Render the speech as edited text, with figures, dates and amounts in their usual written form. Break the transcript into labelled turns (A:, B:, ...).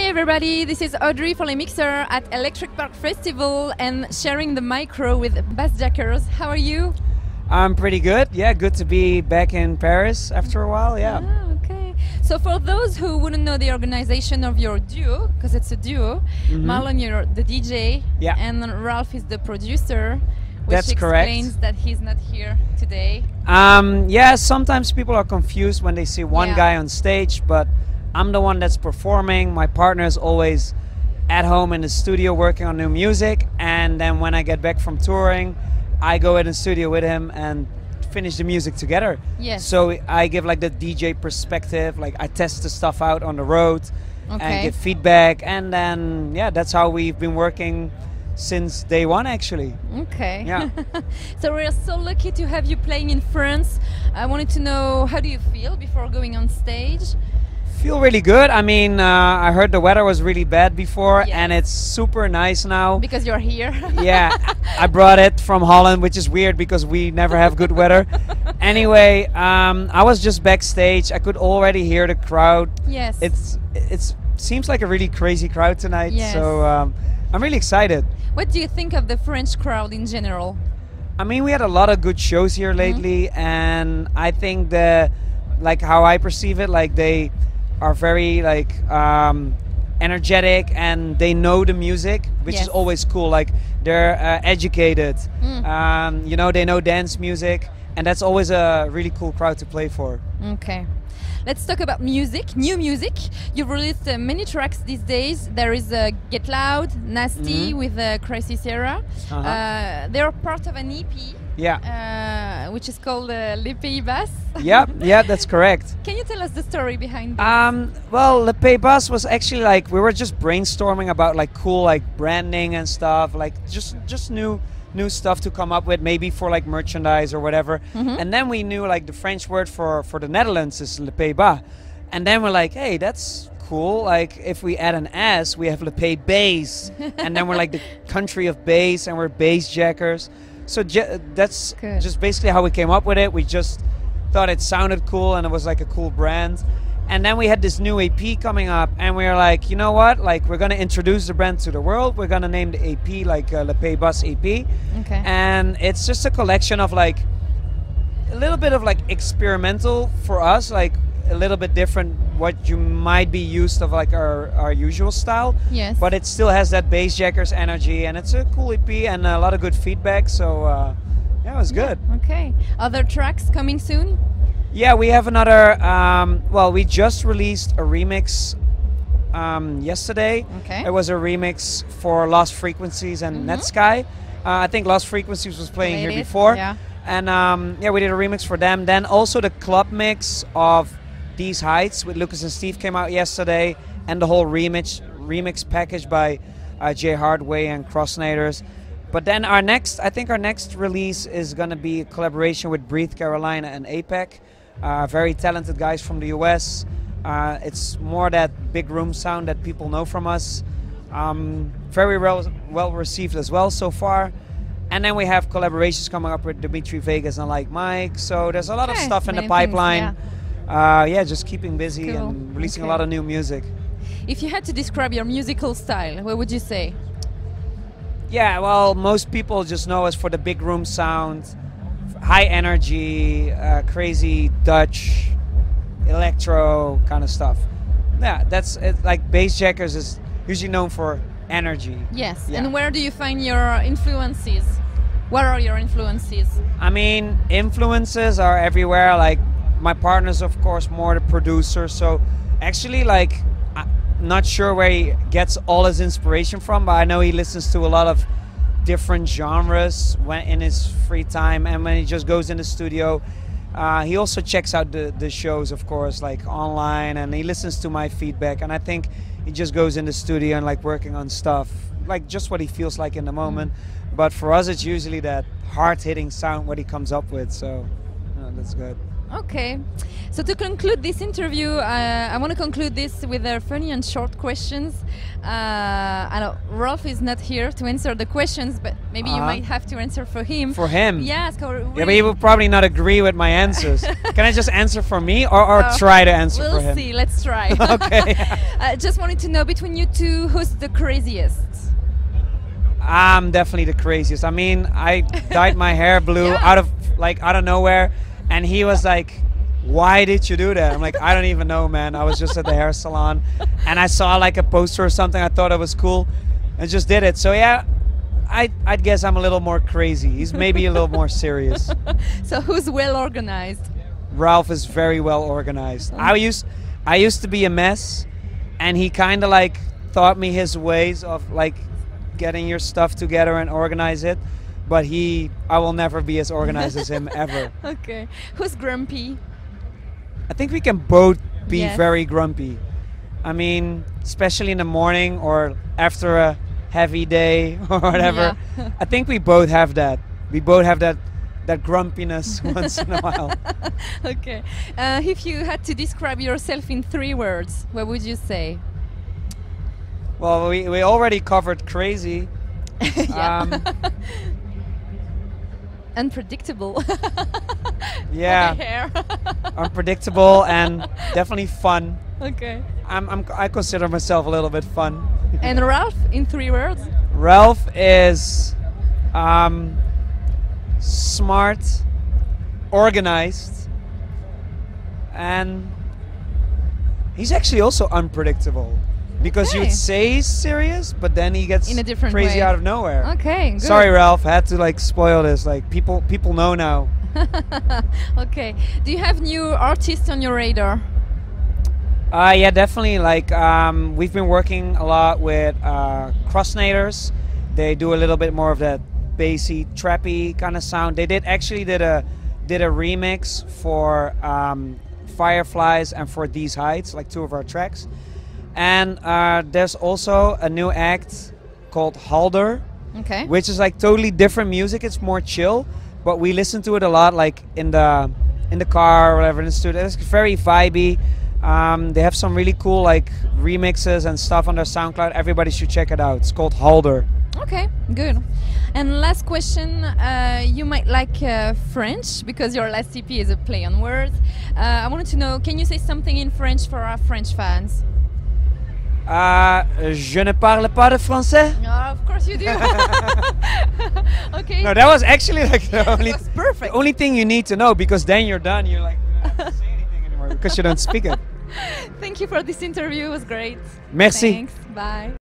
A: everybody, this is Audrey for Les Mixeurs at Electric Park Festival and sharing the micro with Bassjackers. How are you?
B: I'm pretty good. Yeah, good to be back in Paris after a while. Yeah.
A: Ah, okay. So for those who wouldn't know the organization of your duo, because it's a duo, Marlon, you're the DJ,
B: Yeah.
A: and Ralph is the producer, which
B: That's correct.
A: explains that he's not here today.
B: Yeah, sometimes people are confused when they see one
A: Yeah.
B: guy on stage, but I'm the one that's performing. My partner is always at home in the studio working on new music, and then when I get back from touring, I go in the studio with him and finish the music together.
A: Yes.
B: So I give like the DJ perspective, like I test the stuff out on the road
A: Okay.
B: and give feedback, and then yeah, that's how we've been working since day one actually.
A: Okay.
B: Yeah.
A: So we're so lucky to have you playing in France. I wanted to know, how do you feel before going on stage?
B: Feel really good. I mean, I heard the weather was really bad before,
A: Yes.
B: and it's super nice now.
A: Because you're here.
B: Yeah, I brought it from Holland, which is weird because we never have good weather. Anyway, I was just backstage. I could already hear the crowd.
A: Yes.
B: It seems like a really crazy crowd tonight.
A: Yes.
B: So I'm really excited.
A: What do you think of the French crowd in general?
B: I mean, we had a lot of good shows here lately, and I think like how I perceive it, like they are very like energetic and they know the music, which
A: Yes.
B: is always cool. Like they're educated, you know, they know dance music, and that's always a really cool crowd to play for.
A: Okay. Let's talk about music, new music. You've released many tracks these days. There is Get Loud, Nasty with Crisis Era. They're part of an EP, which is called Les Pays Basses.
B: Yeah, that's correct.
A: Can you tell us the story behind this?
B: Well, Le Pays Basses was actually like, we were just brainstorming about like cool like branding and stuff, like just new stuff to come up with, maybe for like merchandise or whatever. And then we knew like the French word for the Netherlands is Le Pays Bas, and then we're like, hey, that's cool. Like if we add an S, we have Le Pays Bass, and then we're like the country of bass, and we're Bassjackers. So that's
A: Good.
B: just basically how we came up with it. We just thought it sounded cool and it was like a cool brand. And then we had this new EP coming up, and we were like, you know what? Like, we're gonna introduce the brand to the world. We're gonna name the EP like Le Pays Basses EP.
A: Okay.
B: And it's just a collection of like a little bit of like experimental for us, like a little bit different what you might be used of like our usual style.
A: Yes.
B: But it still has that Bassjackers energy, and it's a cool EP and a lot of good feedback. So yeah, it was good.
A: Okay. Other tracks coming soon?
B: Yeah, we have another, well, we just released a remix yesterday.
A: Okay.
B: It was a remix for Lost Frequencies and Netsky. I think Lost Frequencies was playing here
A: Played it,
B: before.
A: yeah.
B: And yeah, we did a remix for them. Then also the club mix of These Heights with Lucas and Steve came out yesterday. And the whole remix package by Jay Hardway and Crossnaders. But then I think our next release is going to be a collaboration with Breathe Carolina and APEC. Very talented guys from the US. It's more that big room sound that people know from us. Very well received as well so far. And then we have collaborations coming up with Dimitri Vegas and Like Mike. So there's a lot of
A: Okay,
B: stuff in the
A: many
B: pipeline.
A: things,
B: Yeah, just keeping busy
A: Cool.
B: and releasing
A: Okay.
B: a lot of new music.
A: If you had to describe your musical style, what would you say?
B: Yeah, well, most people just know us for the big room sound, high energy, crazy Dutch, electro kind of stuff. Yeah, that's it. Like Bassjackers is usually known for energy.
A: Yes.
B: Yeah.
A: And where do you find your influences? What are your influences?
B: I mean, influences are everywhere. Like my partner's, of course, more the producer. So actually, like, I'm not sure where he gets all his inspiration from, but I know he listens to a lot of different genres when in his free time, and when he just goes in the studio. He also checks out the shows, of course, like online, and he listens to my feedback. And I think he just goes in the studio and like working on stuff, like just what he feels like in the moment. But for us, it's usually that hard-hitting sound what he comes up with. So that's good.
A: Okay. So to conclude this interview, I want to conclude this with funny and short questions. I know Rolf is not here to answer the questions, but maybe you might have to answer for him.
B: For him?
A: Yes.
B: Yeah, but he will probably not agree with my answers. Can I just answer for me or try to answer for him?
A: We'll see. Let's try.
B: Okay.
A: I just wanted to know, between you two, who's the craziest?
B: I'm definitely the craziest. I mean, I dyed my hair blue out of nowhere, and he was like, "Why did you do that?" I'm like, "I don't even know, man. I was just at the hair salon, and I saw like a poster or something. I thought it was cool, and just did it." So yeah, I'd guess I'm a little more crazy. He's maybe a little more serious.
A: So who's well organized?
B: Ralph is very well organized. I used to be a mess, and he kind of like taught me his ways of like getting your stuff together and organize it. But I will never be as organized as him ever.
A: Okay. Who's grumpy?
B: I think we can both be
A: Yes.
B: very grumpy. I mean, especially in the morning or after a heavy day or whatever.
A: Yeah.
B: I think we both have that. We both have that grumpiness once in a while.
A: Okay. If you had to describe yourself in 3 words, what would you say?
B: Well, we already covered crazy.
A: Unpredictable.
B: Yeah.
A: Okay, hair.
B: Unpredictable and definitely fun.
A: Okay.
B: I consider myself a little bit fun.
A: And Ralph, in 3 words?
B: Ralph is smart, organized, and he's actually also unpredictable. Because
A: Okay.
B: you'd say he's serious, but then he gets
A: In a different
B: crazy
A: way.
B: out of nowhere.
A: Okay, good.
B: Sorry, Ralph. I had to like spoil this. Like people know now.
A: Okay. Do you have new artists on your radar?
B: Yeah, definitely. Like we've been working a lot with Crossnaders. They do a little bit more of that bassy, trappy kind of sound. They did a remix for Fireflies and for These Heights, like 2 of our tracks. And there's also a new act called Halder,
A: Okay.
B: which is like totally different music. It's more chill, but we listen to it a lot, like in the car or whatever, in the studio. It's very vibey. They have some really cool like remixes and stuff on their SoundCloud. Everybody should check it out. It's called Halder.
A: Okay, good. And last question, you might like French, because your last EP is a play on words. I wanted to know, can you say something in French for our French fans?
B: Je ne parle pas de français.
A: Oh, of course you do. Okay.
B: No, that was actually like the
A: Perfect.
B: only thing you need to know, because then you're done. You're like, you don't have to say anything anymore because you don't speak it.
A: Thank you for this interview. It was great.
B: Merci.
A: Thanks. Bye.